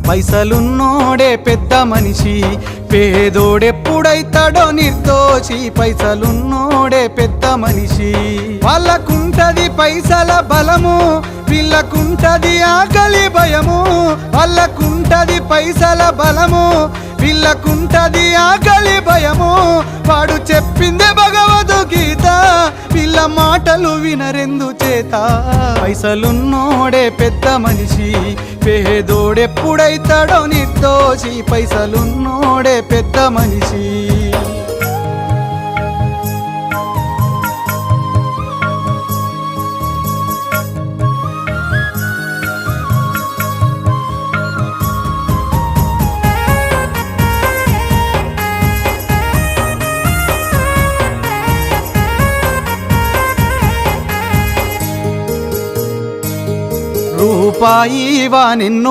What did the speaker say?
పైసలున్నోడే పెద్ద మనిషి, పేదోడెప్పుడైతాడో నిర్దోషి. పైసలున్నోడే పెద్ద మనిషి. వాళ్ళకుంటది పైసల బలము, వీళ్ళకుంటది ఆకలి భయము. వాళ్ళకుంటది పైసల బలము, వీళ్ళకుంటది ఆకలి భయము. వాడు చెప్పిందే భగవద్గీత, వీళ్ళ మాటలు వినరెందు చేత. పైసలున్నోడే పెద్ద మనిషి, పేదోడెప్పుడైతాడో నిర్దోషి. పైసలున్నోడే పెద్ద మనిషి. రూపాయి వా నిన్ను